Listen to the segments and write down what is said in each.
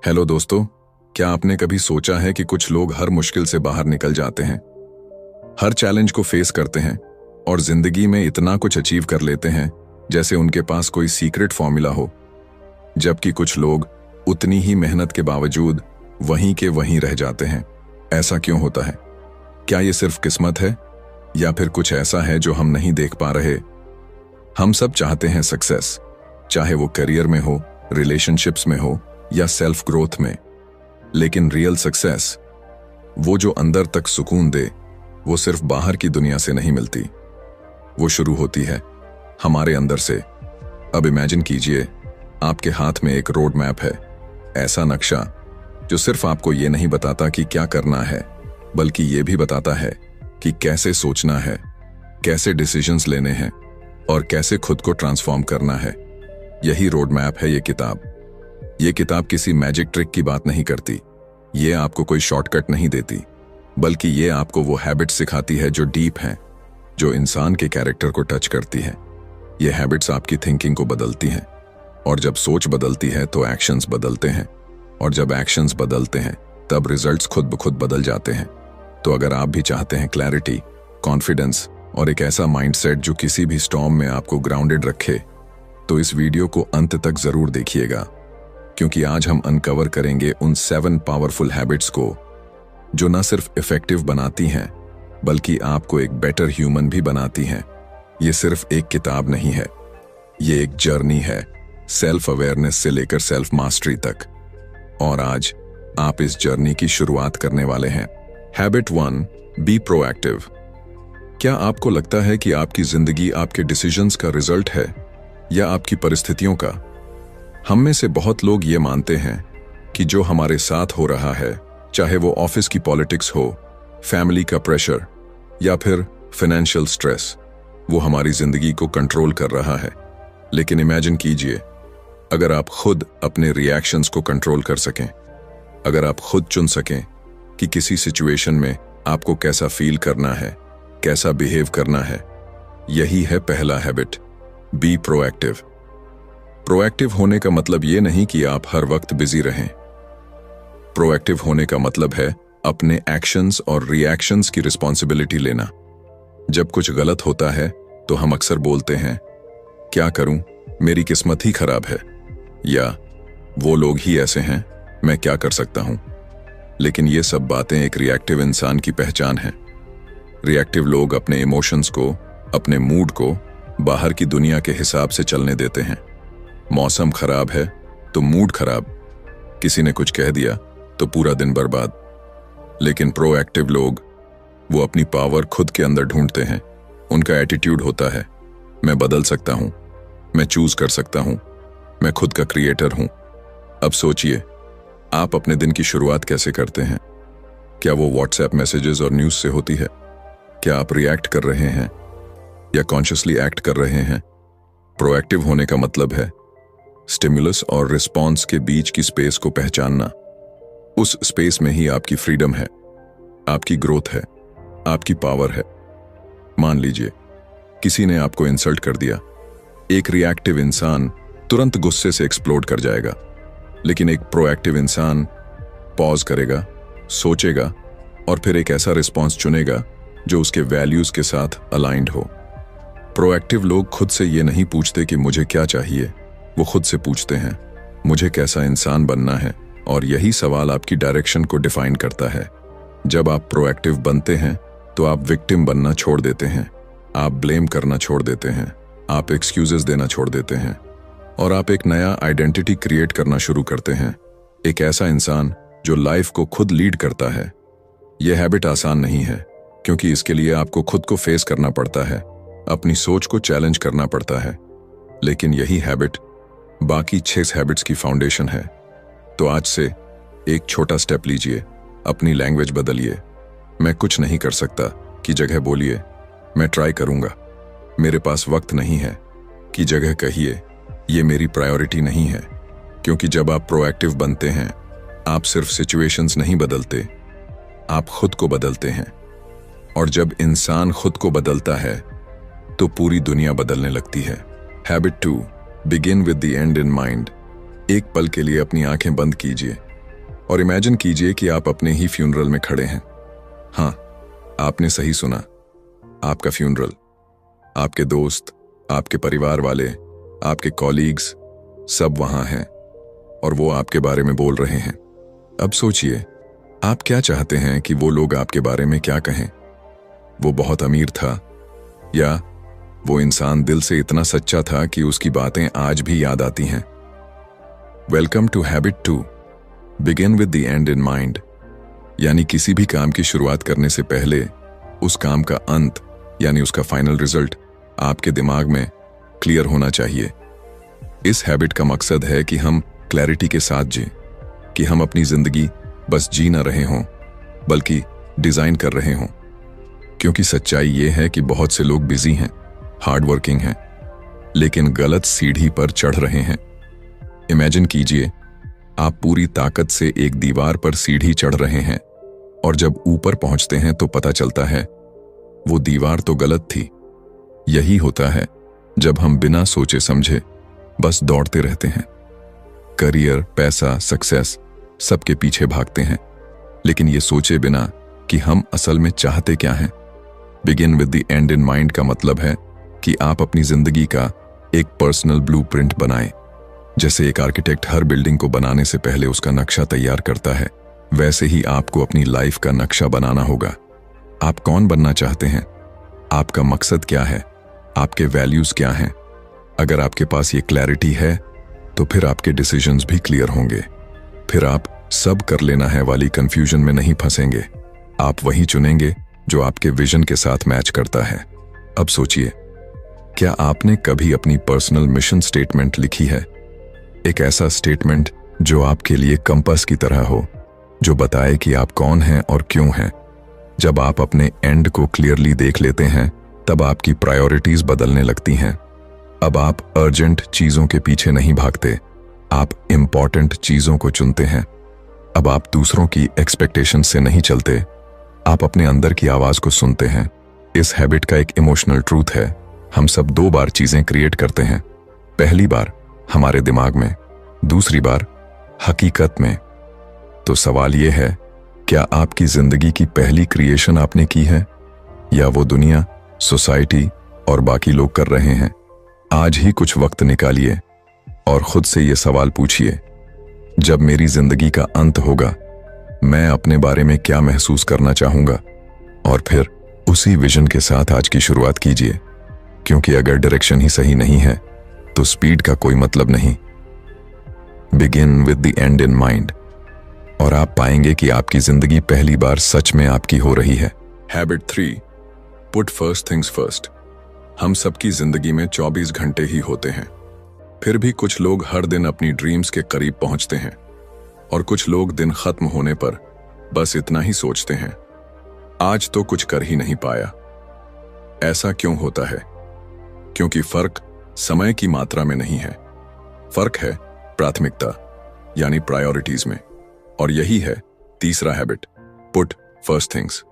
Hello दोस्तों, क्या आपने कभी सोचा है कि कुछ लोग हर मुश्किल से बाहर निकल जाते हैं, हर चैलेंज को फेस करते हैं और जिंदगी में इतना कुछ अचीव कर लेते हैं जैसे उनके पास कोई सीक्रेट फॉर्मूला हो, जबकि कुछ लोग उतनी ही मेहनत के बावजूद वहीं के वहीं रह जाते हैं। ऐसा क्यों होता है? क्या ये सिर्फ किस्मत है या फिर कुछ ऐसा है जो हम नहीं देख पा रहे? हम सब चाहते हैं सक्सेस, चाहे वो करियर में हो, रिलेशनशिप्स में हो या सेल्फ ग्रोथ में। लेकिन रियल सक्सेस, वो जो अंदर तक सुकून दे, वो सिर्फ बाहर की दुनिया से नहीं मिलती। वो शुरू होती है हमारे अंदर से। अब इमेजिन कीजिए, आपके हाथ में एक रोड मैप है, ऐसा नक्शा जो सिर्फ आपको ये नहीं बताता कि क्या करना है, बल्कि ये भी बताता है कि कैसे सोचना है, कैसे डिसीजंस लेने हैं और कैसे खुद को ट्रांसफॉर्म करना है। यही रोड मैप है ये किताब। ये किताब किसी मैजिक ट्रिक की बात नहीं करती, ये आपको कोई शॉर्टकट नहीं देती, बल्कि ये आपको वो हैबिट्स सिखाती है जो डीप हैं, जो इंसान के कैरेक्टर को टच करती है। ये हैबिट्स आपकी थिंकिंग को बदलती हैं, और जब सोच बदलती है तो एक्शंस बदलते हैं, और जब एक्शंस बदलते हैं तब रिजल्ट्स खुद ब खुद बदल जाते हैं। तो अगर आप भी चाहते हैं क्लैरिटी, कॉन्फिडेंस और एक ऐसा माइंडसेट जो किसी भी स्टॉर्म में आपको ग्राउंडेड रखे, तो इस वीडियो को अंत तक जरूर देखिएगा, क्योंकि आज हम अनकवर करेंगे उन 7 पावरफुल हैबिट्स को जो न सिर्फ इफेक्टिव बनाती हैं बल्कि आपको एक बेटर ह्यूमन भी बनाती हैं। ये सिर्फ एक किताब नहीं है, ये एक जर्नी है, सेल्फ अवेयरनेस से लेकर सेल्फ मास्टरी तक। और आज आप इस जर्नी की शुरुआत करने वाले हैं। Habit 1, be proactive. क्या आपको लगता है कि आपकी जिंदगी आपके डिसीजंस का रिजल्ट है या आपकी परिस्थितियों का? हम में से बहुत लोग ये मानते हैं कि जो हमारे साथ हो रहा है, चाहे वो ऑफिस की पॉलिटिक्स हो, फैमिली का प्रेशर या फिर फाइनेंशियल स्ट्रेस, वो हमारी जिंदगी को कंट्रोल कर रहा है। लेकिन इमेजिन कीजिए, अगर आप खुद अपने रिएक्शंस को कंट्रोल कर सकें, अगर आप खुद चुन सकें कि किसी सिचुएशन में आपको कैसा फील करना है, कैसा बिहेव करना है। यही है पहला हैबिट, बी प्रोएक्टिव। प्रोएक्टिव होने का मतलब ये नहीं कि आप हर वक्त बिजी रहें। प्रोएक्टिव होने का मतलब है अपने एक्शंस और रिएक्शंस की रिस्पॉन्सिबिलिटी लेना। जब कुछ गलत होता है तो हम अक्सर बोलते हैं, क्या करूं, मेरी किस्मत ही खराब है, या वो लोग ही ऐसे हैं, मैं क्या कर सकता हूं। लेकिन ये सब बातें एक रिएक्टिव इंसान की पहचान है। रिएक्टिव लोग अपने इमोशंस को, अपने मूड को बाहर की दुनिया के हिसाब से चलने देते हैं। मौसम खराब है तो मूड खराब, किसी ने कुछ कह दिया तो पूरा दिन बर्बाद। लेकिन प्रोएक्टिव लोग, वो अपनी पावर खुद के अंदर ढूंढते हैं। उनका एटीट्यूड होता है, मैं बदल सकता हूं, मैं चूज कर सकता हूं, मैं खुद का क्रिएटर हूं। अब सोचिए, आप अपने दिन की शुरुआत कैसे करते हैं? क्या वो व्हाट्सएप मैसेजेस और न्यूज से होती है? क्या आप रिएक्ट कर रहे हैं या कॉन्शियसली एक्ट कर रहे हैं? प्रोएक्टिव होने का मतलब है स्टिमुलस और रिस्पॉन्स के बीच की स्पेस को पहचानना। उस स्पेस में ही आपकी फ्रीडम है, आपकी ग्रोथ है, आपकी पावर है। मान लीजिए किसी ने आपको इंसल्ट कर दिया। एक रिएक्टिव इंसान तुरंत गुस्से से एक्सप्लोड कर जाएगा, लेकिन एक प्रोएक्टिव इंसान पॉज करेगा, सोचेगा और फिर एक ऐसा रिस्पॉन्स चुनेगा जो उसके वैल्यूज के साथ अलाइंड हो। प्रोएक्टिव लोग खुद से ये नहीं पूछते कि मुझे क्या चाहिए, वो खुद से पूछते हैं, मुझे कैसा इंसान बनना है। और यही सवाल आपकी डायरेक्शन को डिफाइन करता है। जब आप प्रोएक्टिव बनते हैं तो आप विक्टिम बनना छोड़ देते हैं, आप ब्लेम करना छोड़ देते हैं, आप एक्सक्यूजेस देना छोड़ देते हैं, और आप एक नया आइडेंटिटी क्रिएट करना शुरू करते हैं। एक ऐसा इंसान जो लाइफ को खुद लीड करता है। यह हैबिट आसान नहीं है, क्योंकि इसके लिए आपको खुद को फेस करना पड़ता है, अपनी सोच को चैलेंज करना पड़ता है। लेकिन यही हैबिट बाकी 6 हैबिट्स की फाउंडेशन है। तो आज से एक छोटा स्टेप लीजिए, अपनी लैंग्वेज बदलिए। मैं कुछ नहीं कर सकता की जगह बोलिए, मैं ट्राई करूंगा। मेरे पास वक्त नहीं है की जगह कहिए, ये मेरी प्रायोरिटी नहीं है। क्योंकि जब आप प्रोएक्टिव बनते हैं, आप सिर्फ सिचुएशंस नहीं बदलते, आप खुद को बदलते हैं। और जब इंसान खुद को बदलता है तो पूरी दुनिया बदलने लगती है। Habit 2, begin with the end in mind. एक पल के लिए अपनी आंखें बंद कीजिए और इमेजिन कीजिए कि आप अपने ही फ्यूनरल में खड़े हैं। हाँ, आपने सही सुना, आपका फ्यूनरल। आपके दोस्त, आपके परिवार वाले, आपके कॉलीग्स सब वहां हैं और वो आपके बारे में बोल रहे हैं। अब सोचिए, आप क्या चाहते हैं कि वो लोग आपके बारे में क्या कहें? वो बहुत अमीर था, या वो इंसान दिल से इतना सच्चा था कि उसकी बातें आज भी याद आती हैं। Welcome to habit 2, begin with the end in mind. यानी किसी भी काम की शुरुआत करने से पहले उस काम का अंत यानी उसका फाइनल रिजल्ट आपके दिमाग में क्लियर होना चाहिए। इस हैबिट का मकसद है कि हम क्लैरिटी के साथ जिएं, कि हम अपनी जिंदगी बस जी ना रहे हों बल्कि डिजाइन कर रहे हों। क्योंकि सच्चाई ये है कि बहुत से लोग बिजी हैं, हार्ड वर्किंग हैं, लेकिन गलत सीढ़ी पर चढ़ रहे हैं। इमेजिन कीजिए, आप पूरी ताकत से एक दीवार पर सीढ़ी चढ़ रहे हैं और जब ऊपर पहुंचते हैं तो पता चलता है वो दीवार तो गलत थी। यही होता है जब हम बिना सोचे समझे बस दौड़ते रहते हैं। करियर, पैसा, सक्सेस सबके पीछे भागते हैं, लेकिन ये सोचे बिना कि हम असल में चाहते क्या हैं। Begin with the end in mind का मतलब है कि आप अपनी जिंदगी का एक पर्सनल ब्लूप्रिंट बनाएं। जैसे एक आर्किटेक्ट हर बिल्डिंग को बनाने से पहले उसका नक्शा तैयार करता है, वैसे ही आपको अपनी लाइफ का नक्शा बनाना होगा। आप कौन बनना चाहते हैं? आपका मकसद क्या है? आपके वैल्यूज क्या हैं? अगर आपके पास ये क्लैरिटी है तो फिर आपके डिसीजंस भी क्लियर होंगे। फिर आप सब कर लेना है वाली कंफ्यूजन में नहीं फंसेंगे। आप वही चुनेंगे जो आपके विजन के साथ मैच करता है। अब सोचिए, क्या आपने कभी अपनी पर्सनल मिशन स्टेटमेंट लिखी है? एक ऐसा स्टेटमेंट जो आपके लिए कंपास की तरह हो, जो बताए कि आप कौन हैं और क्यों हैं। जब आप अपने एंड को क्लियरली देख लेते हैं तब आपकी प्रायोरिटीज बदलने लगती हैं। अब आप अर्जेंट चीजों के पीछे नहीं भागते, आप इंपॉर्टेंट चीजों को चुनते हैं। अब आप दूसरों की एक्सपेक्टेशन से नहीं चलते, आप अपने अंदर की आवाज को सुनते हैं। इस हैबिट का एक इमोशनल ट्रूथ है, हम सब 2 बार चीजें क्रिएट करते हैं। पहली बार हमारे दिमाग में, दूसरी बार हकीकत में। तो सवाल यह है, क्या आपकी जिंदगी की पहली क्रिएशन आपने की है या वो दुनिया, सोसाइटी और बाकी लोग कर रहे हैं? आज ही कुछ वक्त निकालिए और खुद से ये सवाल पूछिए, जब मेरी जिंदगी का अंत होगा मैं अपने बारे में क्या महसूस करना चाहूंगा? और फिर उसी विजन के साथ आज की शुरुआत कीजिए। क्योंकि अगर डायरेक्शन ही सही नहीं है तो स्पीड का कोई मतलब नहीं। Begin with the end in mind और आप पाएंगे कि आपकी जिंदगी पहली बार सच में आपकी हो रही है। Habit 3, put first things first. हम सबकी जिंदगी में 24 घंटे ही होते हैं, फिर भी कुछ लोग हर दिन अपनी ड्रीम्स के करीब पहुंचते हैं और कुछ लोग दिन खत्म होने पर बस इतना ही सोचते हैं, आज तो कुछ कर ही नहीं पाया। ऐसा क्यों होता है? क्योंकि फर्क समय की मात्रा में नहीं है, फर्क है प्राथमिकता यानी प्रायोरिटीज में। और यही है तीसरा habit, put first things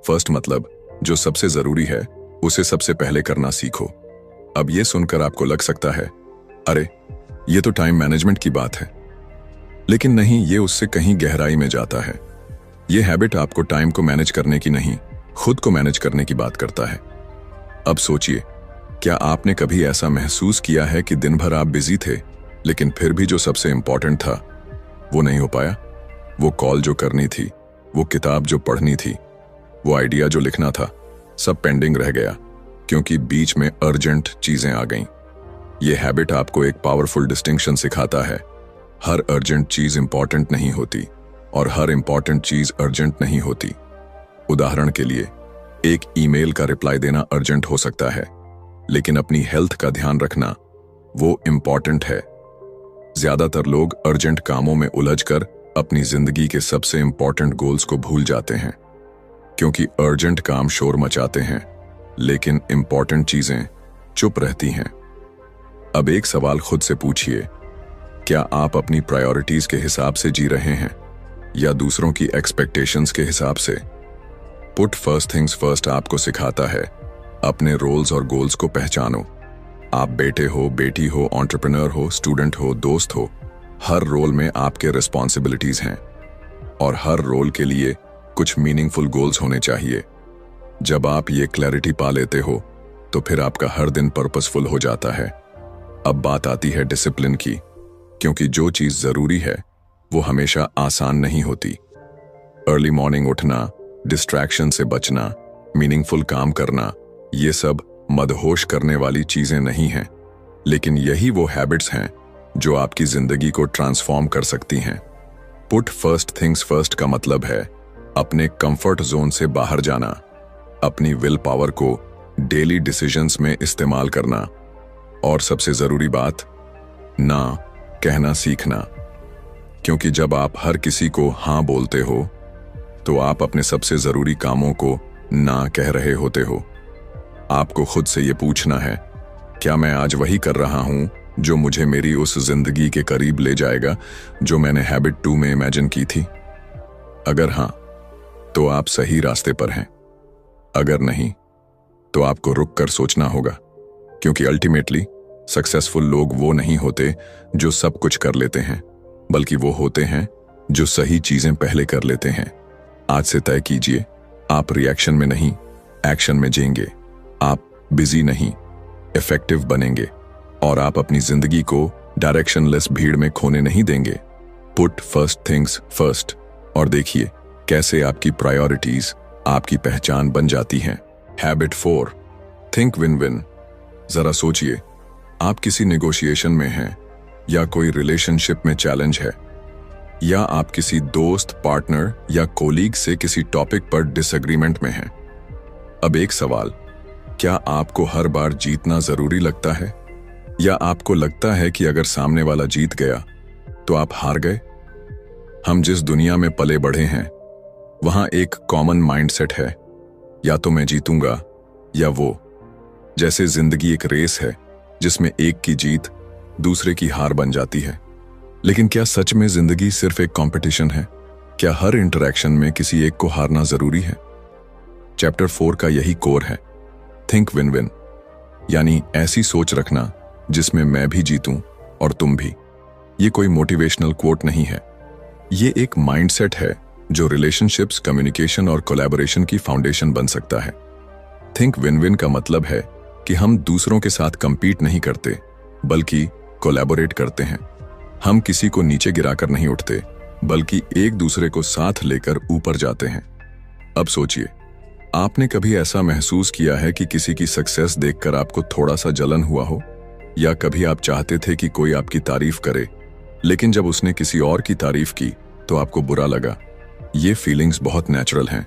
first. मतलब जो सबसे जरूरी है उसे सबसे पहले करना सीखो। अब यह सुनकर आपको लग सकता है, अरे ये तो टाइम मैनेजमेंट की बात है, लेकिन नहीं, ये उससे कहीं गहराई में जाता है। यह हैबिट आपको टाइम को मैनेज करने की नहीं, खुद को मैनेज करने की बात करता है। अब सोचिए, क्या आपने कभी ऐसा महसूस किया है कि दिन भर आप बिजी थे लेकिन फिर भी जो सबसे इंपॉर्टेंट था वो नहीं हो पाया? वो कॉल जो करनी थी, वो किताब जो पढ़नी थी, वो आइडिया जो लिखना था, सब पेंडिंग रह गया क्योंकि बीच में अर्जेंट चीजें आ गईं। ये हैबिट आपको एक पावरफुल डिस्टिंक्शन सिखाता है। हर अर्जेंट चीज इंपॉर्टेंट नहीं होती और हर इंपॉर्टेंट चीज अर्जेंट नहीं होती। उदाहरण के लिए, एक ईमेल का रिप्लाई देना अर्जेंट हो सकता है, लेकिन अपनी हेल्थ का ध्यान रखना वो इंपॉर्टेंट है। ज्यादातर लोग अर्जेंट कामों में उलझकर अपनी जिंदगी के सबसे इंपॉर्टेंट गोल्स को भूल जाते हैं, क्योंकि अर्जेंट काम शोर मचाते हैं लेकिन इंपॉर्टेंट चीजें चुप रहती हैं। अब एक सवाल खुद से पूछिए, क्या आप अपनी प्रायोरिटीज के हिसाब से जी रहे हैं या दूसरों की एक्सपेक्टेशंस के हिसाब से? पुट फर्स्ट थिंग्स फर्स्ट आपको सिखाता है, अपने रोल्स और गोल्स को पहचानो। आप बेटे हो, बेटी हो, एंटरप्रेन्योर हो, स्टूडेंट हो, दोस्त हो, हर रोल में आपके रिस्पॉन्सिबिलिटीज हैं। और हर रोल के लिए कुछ मीनिंगफुल गोल्स होने चाहिए। जब आप ये क्लैरिटी पा लेते हो तो फिर आपका हर दिन पर्पसफुल हो जाता है। अब बात आती है डिसिप्लिन की, क्योंकि जो चीज जरूरी है वो हमेशा आसान नहीं होती। अर्ली मॉर्निंग उठना, डिस्ट्रैक्शन से बचना, मीनिंगफुल काम करना, ये सब मदहोश करने वाली चीजें नहीं हैं, लेकिन यही वो हैबिट्स हैं जो आपकी जिंदगी को ट्रांसफॉर्म कर सकती हैं। पुट फर्स्ट थिंग्स फर्स्ट का मतलब है अपने कंफर्ट जोन से बाहर जाना, अपनी विल पावर को डेली डिसीजंस में इस्तेमाल करना, और सबसे जरूरी बात, ना कहना सीखना। क्योंकि जब आप हर किसी को हाँ बोलते हो तो आप अपने सबसे जरूरी कामों को ना कह रहे होते हो। आपको खुद से ये पूछना है, क्या मैं आज वही कर रहा हूं जो मुझे मेरी उस जिंदगी के करीब ले जाएगा जो मैंने हैबिट 2 में इमेजिन की थी? अगर हां, तो आप सही रास्ते पर हैं। अगर नहीं, तो आपको रुक कर सोचना होगा, क्योंकि अल्टीमेटली सक्सेसफुल लोग वो नहीं होते जो सब कुछ कर लेते हैं, बल्कि वो होते हैं जो सही चीजें पहले कर लेते हैं। आज से तय कीजिए, आप रिएक्शन में नहीं, एक्शन में जाएंगे। आप बिजी नहीं, इफेक्टिव बनेंगे, और आप अपनी जिंदगी को डायरेक्शनलेस भीड़ में खोने नहीं देंगे। पुट फर्स्ट थिंग्स फर्स्ट, और देखिए कैसे आपकी प्रायोरिटीज आपकी पहचान बन जाती हैं। Habit 4, think win win. जरा सोचिए, आप किसी नेगोशिएशन में हैं, या कोई रिलेशनशिप में चैलेंज है, या आप किसी दोस्त, पार्टनर या कोलीग से किसी टॉपिक पर डिसएग्रीमेंट में हैं। अब एक सवाल, क्या आपको हर बार जीतना जरूरी लगता है, या आपको लगता है कि अगर सामने वाला जीत गया तो आप हार गए? हम जिस दुनिया में पले बढ़े हैं वहां एक कॉमन माइंडसेट है, या तो मैं जीतूंगा या वो। जैसे जिंदगी एक रेस है जिसमें एक की जीत दूसरे की हार बन जाती है। लेकिन क्या सच में जिंदगी सिर्फ एक कंपटीशन है? क्या हर इंटरेक्शन में किसी एक को हारना जरूरी है? चैप्टर 4 का यही कोर है, थिंक विन विन, यानी ऐसी सोच रखना जिसमें मैं भी जीतूं और तुम भी। ये कोई मोटिवेशनल कोट नहीं है, ये एक माइंडसेट है जो रिलेशनशिप्स, कम्युनिकेशन और कोलैबोरेशन की फाउंडेशन बन सकता है। थिंक विन विन का मतलब है कि हम दूसरों के साथ कंपीट नहीं करते, बल्कि कोलैबोरेट करते हैं। हम किसी को नीचे गिराकर नहीं उठते, बल्कि एक दूसरे को साथ लेकर ऊपर जाते हैं। अब सोचिए, आपने कभी ऐसा महसूस किया है कि किसी की सक्सेस देखकर आपको थोड़ा सा जलन हुआ हो, या कभी आप चाहते थे कि कोई आपकी तारीफ करे, लेकिन जब उसने किसी और की तारीफ की तो आपको बुरा लगा? ये फीलिंग्स बहुत नेचुरल हैं,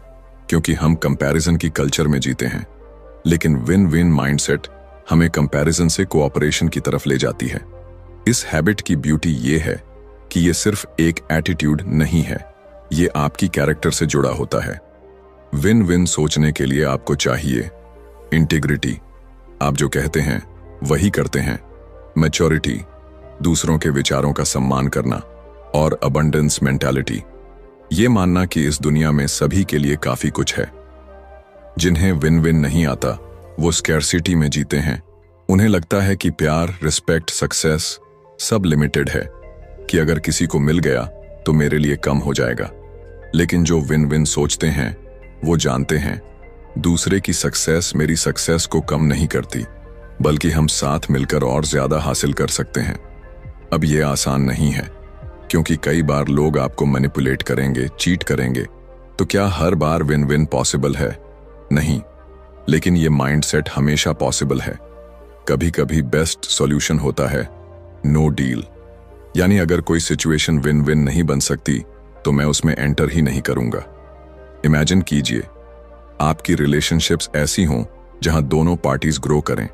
क्योंकि हम कंपैरिजन की कल्चर में जीते हैं। लेकिन विन विन माइंडसेट हमें कंपैरिजन से कोऑपरेशन की तरफ ले जाती है। इस हैबिट की ब्यूटी ये है कि ये सिर्फ एक एटीट्यूड नहीं है, ये आपकी कैरेक्टर से जुड़ा होता है। विन विन सोचने के लिए आपको चाहिए इंटीग्रिटी, आप जो कहते हैं वही करते हैं, मैच्योरिटी, दूसरों के विचारों का सम्मान करना, और अबंडेंस मेंटालिटी, ये मानना कि इस दुनिया में सभी के लिए काफी कुछ है। जिन्हें विन विन नहीं आता वो स्कैरसिटी में जीते हैं। उन्हें लगता है कि प्यार, रिस्पेक्ट, सक्सेस सब लिमिटेड है, कि अगर किसी को मिल गया तो मेरे लिए कम हो जाएगा। लेकिन जो विन विन सोचते हैं वो जानते हैं दूसरे की सक्सेस मेरी सक्सेस को कम नहीं करती, बल्कि हम साथ मिलकर और ज्यादा हासिल कर सकते हैं। अब ये आसान नहीं है, क्योंकि कई बार लोग आपको मैनिपुलेट करेंगे, चीट करेंगे। तो क्या हर बार विन विन पॉसिबल है? नहीं, लेकिन ये माइंडसेट हमेशा पॉसिबल है। कभी कभी बेस्ट सॉल्यूशन होता है नो डील, यानी अगर कोई सिचुएशन विन विन नहीं बन सकती तो मैं उसमें एंटर ही नहीं करूंगा। इमेजिन कीजिए, आपकी रिलेशनशिप्स ऐसी हों जहां दोनों पार्टीज ग्रो करें,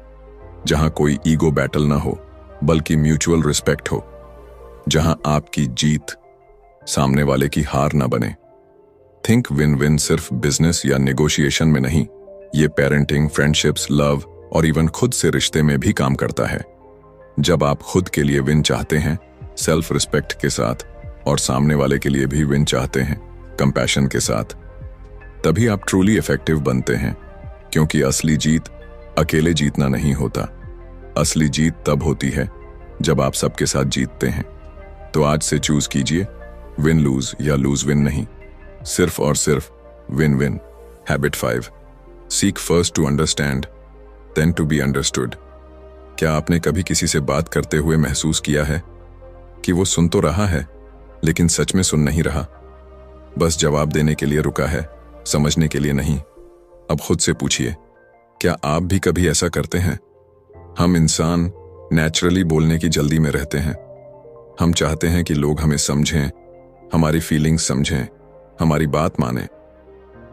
जहां कोई ईगो बैटल ना हो बल्कि म्यूचुअल रिस्पेक्ट हो, जहां आपकी जीत सामने वाले की हार ना बने। थिंक विन विन सिर्फ बिजनेस या नेगोशिएशन में नहीं, ये पेरेंटिंग, फ्रेंडशिप्स, लव और इवन खुद से रिश्ते में भी काम करता है। जब आप खुद के लिए विन चाहते हैं सेल्फ रिस्पेक्ट के साथ, और सामने वाले के लिए भी विन चाहते हैं कंपैशन के साथ, तभी आप ट्रूली इफेक्टिव बनते हैं। क्योंकि असली जीत अकेले जीतना नहीं होता, असली जीत तब होती है जब आप सबके साथ जीतते हैं। तो आज से चूज कीजिए विन लूज या लूज विन नहीं, सिर्फ और सिर्फ win win. Habit 5, seek first to understand then to be understood. क्या आपने कभी किसी से बात करते हुए महसूस किया है कि वो सुन तो रहा है लेकिन सच में सुन नहीं रहा, बस जवाब देने के लिए रुका है, समझने के लिए नहीं? अब खुद से पूछिए, क्या आप भी कभी ऐसा करते हैं? हम इंसान नेचुरली बोलने की जल्दी में रहते हैं। हम चाहते हैं कि लोग हमें समझें, हमारी फीलिंग्स समझें, हमारी बात मानें,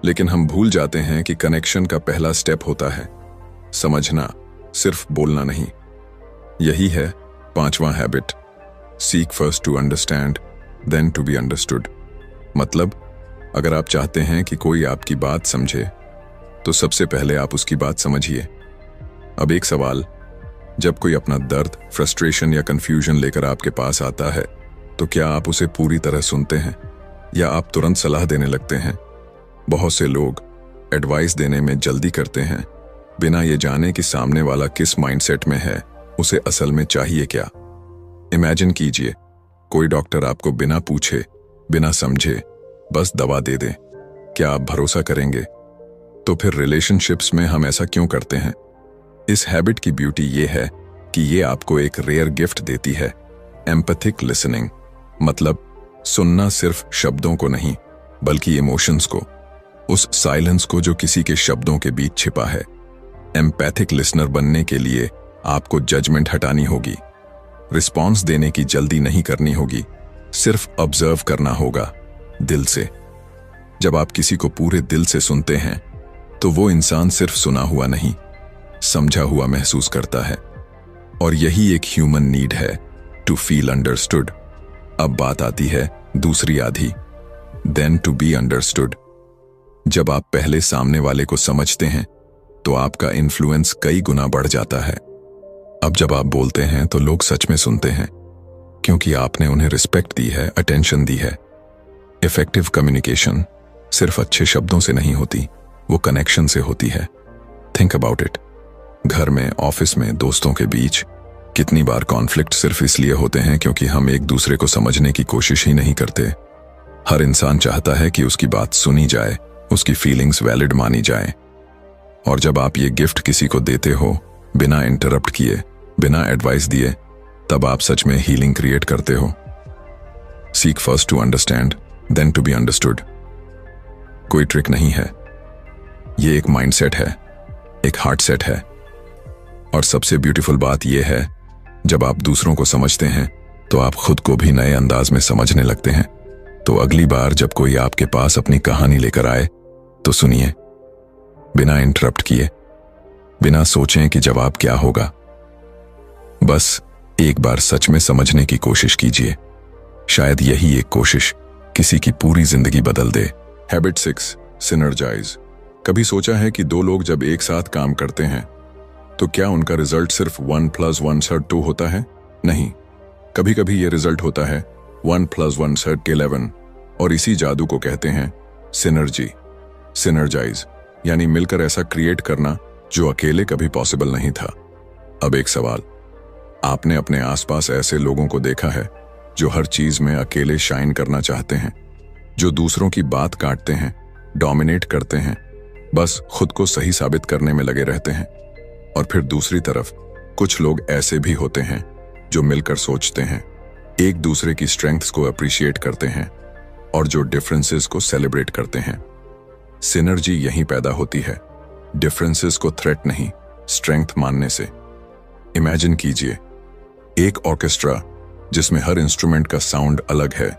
लेकिन हम भूल जाते हैं कि कनेक्शन का पहला स्टेप होता है समझना, सिर्फ बोलना नहीं। यही है 5वां habit, seek first to understand then to be understood. मतलब अगर आप चाहते हैं कि कोई आपकी बात समझे तो सबसे पहले आप उसकी बात समझिए। अब एक सवाल, जब कोई अपना दर्द, फ्रस्ट्रेशन या कंफ्यूजन लेकर आपके पास आता है तो क्या आप उसे पूरी तरह सुनते हैं या आप तुरंत सलाह देने लगते हैं? बहुत से लोग एडवाइस देने में जल्दी करते हैं बिना ये जाने कि सामने वाला किस माइंडसेट में है, उसे असल में चाहिए क्या। इमेजिन कीजिए, कोई डॉक्टर आपको बिना पूछे, बिना समझे बस दवा दे दे, क्या आप भरोसा करेंगे? तो फिर रिलेशनशिप्स में हम ऐसा क्यों करते हैं? इस हैबिट की ब्यूटी ये है कि ये आपको एक रेयर गिफ्ट देती है, एम्पैथिक लिसनिंग। मतलब सुनना सिर्फ शब्दों को नहीं बल्कि इमोशंस को, उस साइलेंस को जो किसी के शब्दों के बीच छिपा है। एम्पैथिक लिसनर बनने के लिए आपको जजमेंट हटानी होगी, रिस्पॉन्स देने की जल्दी नहीं करनी होगी, सिर्फ ऑब्जर्व करना होगा दिल से। जब आप किसी को पूरे दिल से सुनते हैं तो वो इंसान सिर्फ सुना हुआ नहीं, समझा हुआ महसूस करता है। और यही एक ह्यूमन नीड है, टू फील अंडरस्टूड। अब बात आती है दूसरी आधी, देन टू बी अंडरस्टूड। जब आप पहले सामने वाले को समझते हैं तो आपका इन्फ्लुएंस कई गुना बढ़ जाता है। अब जब आप बोलते हैं तो लोग सच में सुनते हैं क्योंकि आपने उन्हें रिस्पेक्ट दी है, अटेंशन दी है। इफेक्टिव कम्युनिकेशन सिर्फ अच्छे शब्दों से नहीं होती, वो कनेक्शन से होती है। थिंक अबाउट इट, घर में, ऑफिस में, दोस्तों के बीच कितनी बार कॉन्फ्लिक्ट सिर्फ इसलिए होते हैं क्योंकि हम एक दूसरे को समझने की कोशिश ही नहीं करते। हर इंसान चाहता है कि उसकी बात सुनी जाए, उसकी फीलिंग्स वैलिड मानी जाए। और जब आप ये गिफ्ट किसी को देते हो बिना इंटरप्ट किए, बिना एडवाइस दिए, तब आप सच में हीलिंग क्रिएट करते हो। Seek first to understand then to be understood कोई ट्रिक नहीं है, ये एक माइंडसेट है, एक हार्ट सेट है। और सबसे ब्यूटीफुल बात यह है, जब आप दूसरों को समझते हैं तो आप खुद को भी नए अंदाज में समझने लगते हैं। तो अगली बार जब कोई आपके पास अपनी कहानी लेकर आए तो सुनिए, बिना इंटरप्ट किए, बिना सोचें कि जवाब क्या होगा। बस एक बार सच में समझने की कोशिश कीजिए, शायद यही एक कोशिश किसी की पूरी जिंदगी बदल दे। Habit 6, synergise. कभी सोचा है कि दो लोग जब एक साथ काम करते हैं तो क्या उनका रिजल्ट सिर्फ 1 + 1 = 2 होता है? नहीं, कभी कभी ये रिजल्ट होता है 1 + 1 = 11। और इसी जादू को कहते हैं सिनर्जी, सिनर्जाइज, यानी मिलकर ऐसा क्रिएट करना जो अकेले कभी पॉसिबल नहीं था। अब एक सवाल, आपने अपने आसपास ऐसे लोगों को देखा है जो हर चीज में अकेले शाइन करना चाहते हैं, जो दूसरों की बात काटते हैं, डोमिनेट करते हैं, बस खुद को सही साबित करने में लगे रहते हैं? और फिर दूसरी तरफ कुछ लोग ऐसे भी होते हैं जो मिलकर सोचते हैं, एक दूसरे की स्ट्रेंथ्स को अप्रिशिएट करते हैं और जो डिफरेंसेस को सेलिब्रेट करते हैं। सिनर्जी यहीं पैदा होती है, डिफरेंसेस को थ्रेट नहीं, स्ट्रेंथ मानने से। इमेजिन कीजिए, एक ऑर्केस्ट्रा जिसमें हर इंस्ट्रूमेंट का साउंड अलग है,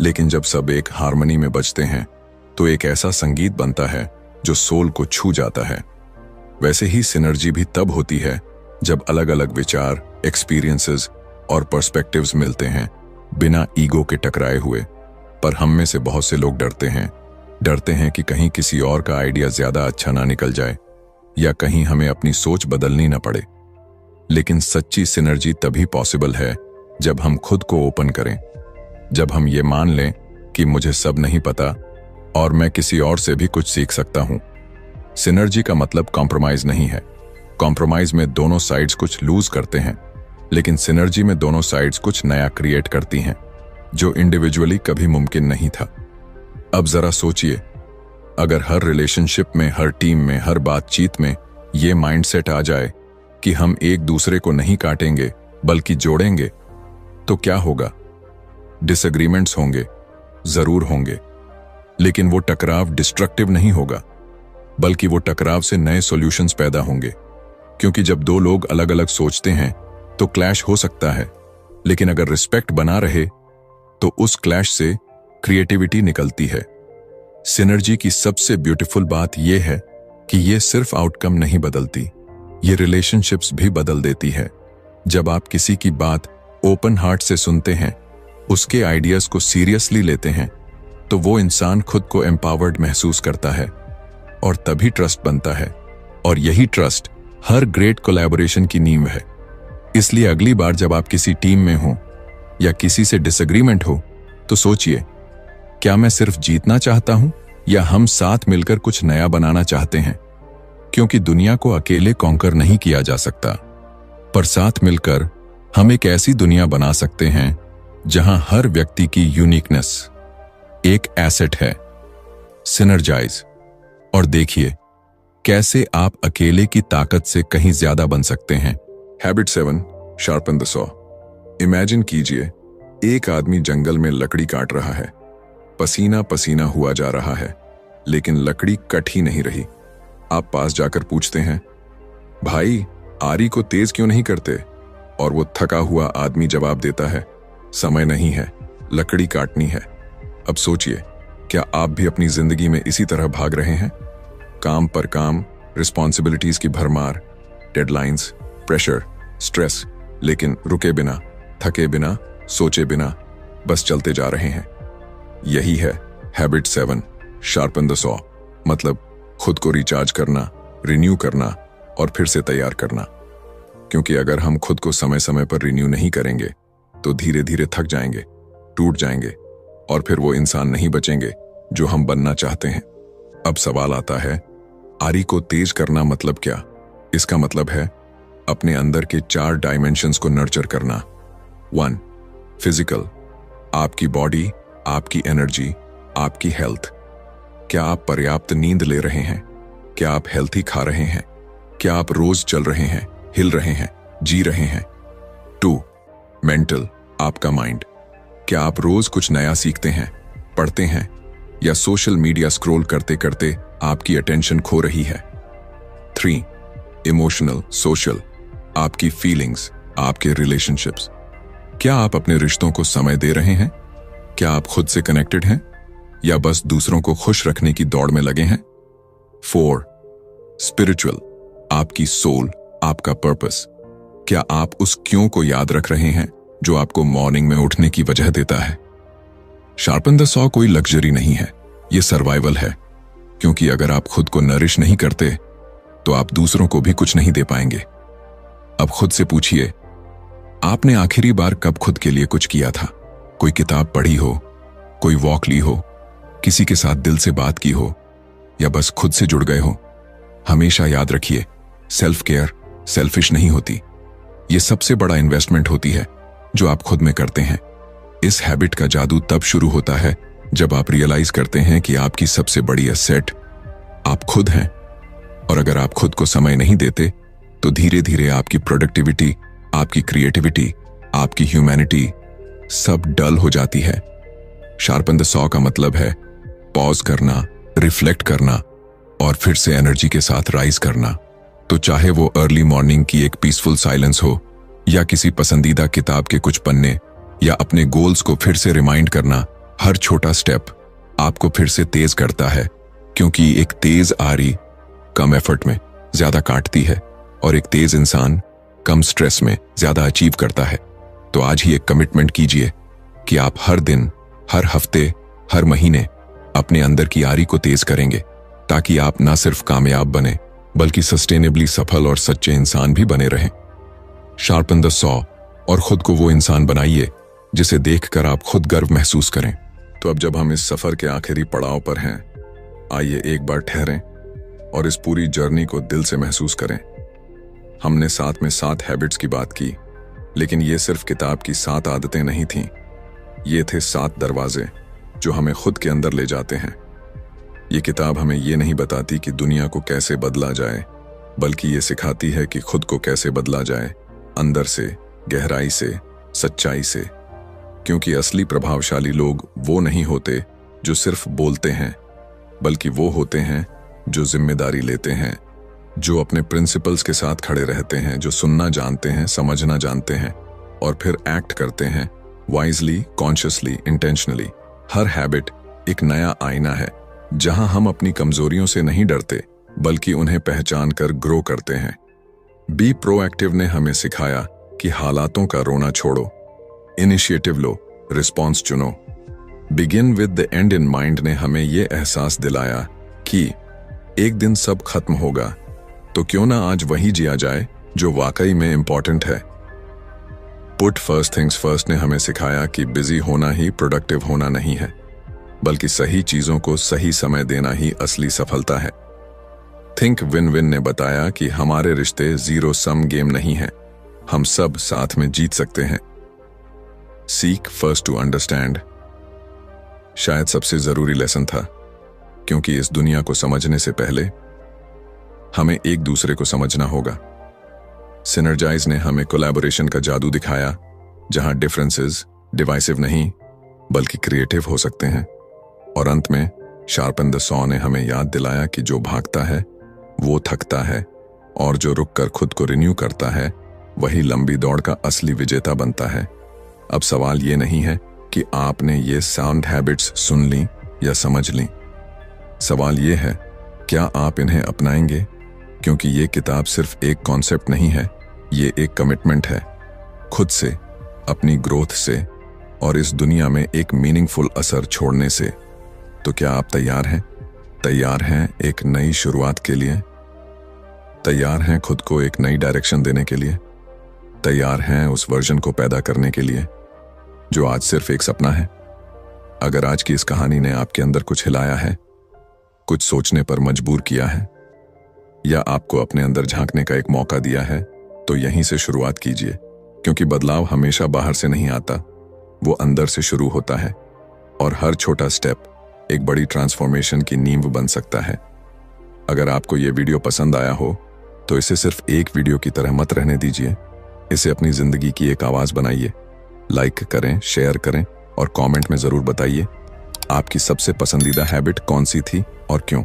लेकिन जब सब एक हार्मनी में बजते हैं तो एक ऐसा संगीत बनता है जो सोल को छू जाता है। वैसे ही सिनर्जी भी तब होती है जब अलग अलग विचार, एक्सपीरियंसेस और पर्सपेक्टिव्स मिलते हैं, बिना ईगो के टकराए हुए। पर हम में से बहुत से लोग डरते हैं कि कहीं किसी और का आइडिया ज्यादा अच्छा ना निकल जाए या कहीं हमें अपनी सोच बदलनी ना पड़े। लेकिन सच्ची सिनर्जी तभी पॉसिबल है जब हम खुद को ओपन करें, जब हम ये मान लें कि मुझे सब नहीं पता और मैं किसी और से भी कुछ सीख सकता हूं। सिनर्जी का मतलब कॉम्प्रोमाइज नहीं है। कॉम्प्रोमाइज में दोनों साइड्स कुछ लूज करते हैं, लेकिन सिनर्जी में दोनों साइड्स कुछ नया क्रिएट करती हैं। जो इंडिविजुअली कभी मुमकिन नहीं था। अब जरा सोचिए, अगर हर रिलेशनशिप में, हर टीम में, हर बातचीत में ये माइंडसेट आ जाए कि हम एक दूसरे को नहीं काटेंगे बल्कि जोड़ेंगे, तो क्या होगा? डिसएग्रीमेंट्स होंगे, जरूर होंगे, लेकिन वो टकराव डिस्ट्रक्टिव नहीं होगा, बल्कि वो टकराव से नए सॉल्यूशंस पैदा होंगे। क्योंकि जब दो लोग अलग अलग सोचते हैं तो क्लैश हो सकता है, लेकिन अगर रिस्पेक्ट बना रहे तो उस क्लैश से क्रिएटिविटी निकलती है। सिनर्जी की सबसे ब्यूटीफुल बात यह है कि ये सिर्फ आउटकम नहीं बदलती, ये रिलेशनशिप्स भी बदल देती है। जब आप किसी की बात ओपन हार्ट से सुनते हैं, उसके आइडियाज को सीरियसली लेते हैं, तो वो इंसान खुद को एम्पावर्ड महसूस करता है और तभी ट्रस्ट बनता है। और यही ट्रस्ट हर ग्रेट कोलैबोरेशन की नींव है। इसलिए अगली बार जब आप किसी टीम में हो या किसी से डिसएग्रीमेंट हो, तो सोचिए, क्या मैं सिर्फ जीतना चाहता हूं या हम साथ मिलकर कुछ नया बनाना चाहते हैं? क्योंकि दुनिया को अकेले कॉन्कर नहीं किया जा सकता, पर साथ मिलकर हम एक ऐसी दुनिया बना सकते हैं जहां हर व्यक्ति की यूनिकनेस एक एसेट है। सिनर्जाइज और देखिए कैसे आप अकेले की ताकत से कहीं ज्यादा बन सकते हैं। Habit 7, sharpen the saw. Imagine कीजिए, एक आदमी जंगल में लकड़ी काट रहा है, पसीना पसीना हुआ जा रहा है, लेकिन लकड़ी कट ही नहीं रही। आप पास जाकर पूछते हैं, भाई आरी को तेज क्यों नहीं करते? और वो थका हुआ आदमी जवाब देता है, समय नहीं है, लकड़ी काटनी है। अब सोचिए, क्या आप भी अपनी जिंदगी में इसी तरह भाग रहे हैं? काम पर काम, रिस्पॉन्सिबिलिटीज की भरमार, डेडलाइंस, प्रेशर, स्ट्रेस, लेकिन रुके बिना, थके बिना, सोचे बिना बस चलते जा रहे हैं। यही है हैबिट 7, शार्पन द सॉ। मतलब खुद को रिचार्ज करना, रिन्यू करना और फिर से तैयार करना। क्योंकि अगर हम खुद को समय समय पर रिन्यू नहीं करेंगे तो धीरे धीरे थक जाएंगे, टूट जाएंगे और फिर वो इंसान नहीं बचेंगे जो हम बनना चाहते हैं। अब सवाल आता है, आरी को तेज करना मतलब क्या? इसका मतलब है अपने अंदर के 4 डायमेंशंस को नर्चर करना। 1, फिजिकल, आपकी बॉडी, आपकी एनर्जी, आपकी हेल्थ। क्या आप पर्याप्त नींद ले रहे हैं? क्या आप हेल्थी खा रहे हैं? क्या आप रोज चल रहे हैं, हिल रहे हैं, जी रहे हैं? 2, मेंटल, आपका माइंड। क्या आप रोज कुछ नया सीखते हैं, पढ़ते हैं, या सोशल मीडिया स्क्रॉल करते करते आपकी अटेंशन खो रही है? 3, इमोशनल, सोशल, आपकी फीलिंग्स, आपके रिलेशनशिप्स। क्या आप अपने रिश्तों को समय दे रहे हैं? क्या आप खुद से कनेक्टेड हैं या बस दूसरों को खुश रखने की दौड़ में लगे हैं? 4, स्पिरिचुअल, आपकी सोल, आपका पर्पस। क्या आप उस क्यों को याद रख रहे हैं जो आपको मॉर्निंग में उठने की वजह देता है? शार्पन द सॉ कोई लग्जरी नहीं है, ये सर्वाइवल है। क्योंकि अगर आप खुद को नरिश नहीं करते तो आप दूसरों को भी कुछ नहीं दे पाएंगे। अब खुद से पूछिए, आपने आखिरी बार कब खुद के लिए कुछ किया था? कोई किताब पढ़ी हो, कोई वॉक ली हो, किसी के साथ दिल से बात की हो, या बस खुद से जुड़ गए हो? हमेशा याद रखिए, सेल्फ केयर सेल्फिश नहीं होती, ये सबसे बड़ा इन्वेस्टमेंट होती है जो आप खुद में करते हैं। इस हैबिट का जादू तब शुरू होता है जब आप रियलाइज करते हैं कि आपकी सबसे बड़ी एसेट आप खुद हैं। और अगर आप खुद को समय नहीं देते तो धीरे धीरे आपकी प्रोडक्टिविटी, आपकी क्रिएटिविटी, आपकी ह्यूमैनिटी सब डल हो जाती है। शार्पन द सॉ का मतलब है पॉज करना, रिफ्लेक्ट करना और फिर से एनर्जी के साथ राइज करना। तो चाहे वो अर्ली मॉर्निंग की एक पीसफुल साइलेंस हो, या किसी पसंदीदा किताब के कुछ पन्ने, या अपने गोल्स को फिर से रिमाइंड करना, हर छोटा स्टेप आपको फिर से तेज करता है। क्योंकि एक तेज आरी कम एफर्ट में ज्यादा काटती है और एक तेज इंसान कम स्ट्रेस में ज्यादा अचीव करता है। तो आज ही एक कमिटमेंट कीजिए कि आप हर दिन, हर हफ्ते, हर महीने अपने अंदर की आरी को तेज करेंगे, ताकि आप ना सिर्फ कामयाब बने बल्कि सस्टेनेबली सफल और सच्चे इंसान भी बने रहें। शार्पन द सॉ और खुद को वो इंसान बनाइए जिसे देखकर आप खुद गर्व महसूस करें। तो अब जब हम इस सफर के आखिरी पड़ाव पर हैं, आइए एक बार ठहरें और इस पूरी जर्नी को दिल से महसूस करें। हमने साथ में 7 हैबिट्स की बात की, लेकिन ये सिर्फ किताब की 7 आदतें नहीं थीं। ये थे 7 दरवाजे जो हमें खुद के अंदर ले जाते हैं। ये किताब हमें ये नहीं बताती कि दुनिया को कैसे बदला जाए, बल्कि ये सिखाती है कि खुद को कैसे बदला जाए, अंदर से, गहराई से, सच्चाई से। क्योंकि असली प्रभावशाली लोग वो नहीं होते जो सिर्फ बोलते हैं, बल्कि वो होते हैं जो जिम्मेदारी लेते हैं, जो अपने प्रिंसिपल्स के साथ खड़े रहते हैं, जो सुनना जानते हैं, समझना जानते हैं और फिर एक्ट करते हैं वाइजली, कॉन्शियसली, इंटेंशनली। हर हैबिट एक नया आईना है जहां हम अपनी कमजोरियों से नहीं डरते, बल्कि उन्हें पहचान कर ग्रो करते हैं। बी प्रोएक्टिव ने हमें सिखाया कि हालातों का रोना छोड़ो, इनिशिएटिव लो, रिस्पॉन्स चुनो। Begin with the end in mind ने हमें यह एहसास दिलाया कि एक दिन सब खत्म होगा, तो क्यों ना आज वही जिया जाए जो वाकई में इंपॉर्टेंट है। पुट फर्स्ट थिंग्स फर्स्ट ने हमें सिखाया कि बिजी होना ही प्रोडक्टिव होना नहीं है, बल्कि सही चीजों को सही समय देना ही असली सफलता है। थिंक विन विन ने बताया कि हमारे रिश्ते जीरो सम गेम नहीं है, हम सब साथ में जीत सकते हैं। सीक फर्स्ट टू अंडरस्टैंड शायद सबसे जरूरी लेसन था, क्योंकि इस दुनिया को समझने से पहले हमें एक दूसरे को समझना होगा। सिनर्जाइज ने हमें कोलैबोरेशन का जादू दिखाया, जहां डिफरेंसेस डिवाइसिव नहीं बल्कि क्रिएटिव हो सकते हैं। और अंत में शार्पन द सॉ ने हमें याद दिलाया कि जो भागता है वो थकता है, और जो रुककर खुद को रिन्यू करता है वही लंबी दौड़ का असली विजेता बनता है। अब सवाल ये नहीं है कि आपने ये साउंड हैबिट्स सुन ली या समझ ली, सवाल ये है क्या आप इन्हें अपनाएंगे, क्योंकि ये किताब सिर्फ एक कॉन्सेप्ट नहीं है, ये एक कमिटमेंट है, खुद से, अपनी ग्रोथ से और इस दुनिया में एक मीनिंगफुल असर छोड़ने से। तो क्या आप तैयार हैं? तैयार हैं एक नई शुरुआत के लिए? तैयार हैं खुद को एक नई डायरेक्शन देने के लिए? तैयार हैं उस वर्जन को पैदा करने के लिए जो आज सिर्फ एक सपना है? अगर आज की इस कहानी ने आपके अंदर कुछ हिलाया है, कुछ सोचने पर मजबूर किया है, या आपको अपने अंदर झांकने का एक मौका दिया है, तो यहीं से शुरुआत कीजिए, क्योंकि बदलाव हमेशा बाहर से नहीं आता, वो अंदर से शुरू होता है। और हर छोटा स्टेप एक बड़ी ट्रांसफॉर्मेशन की नींव बन सकता है। अगर आपको ये वीडियो पसंद आया हो तो इसे सिर्फ एक वीडियो की तरह मत रहने दीजिए, इसे अपनी जिंदगी की एक आवाज बनाइए। लाइक करें, शेयर करें और कमेंट में जरूर बताइए आपकी सबसे पसंदीदा हैबिट कौन सी थी और क्यों।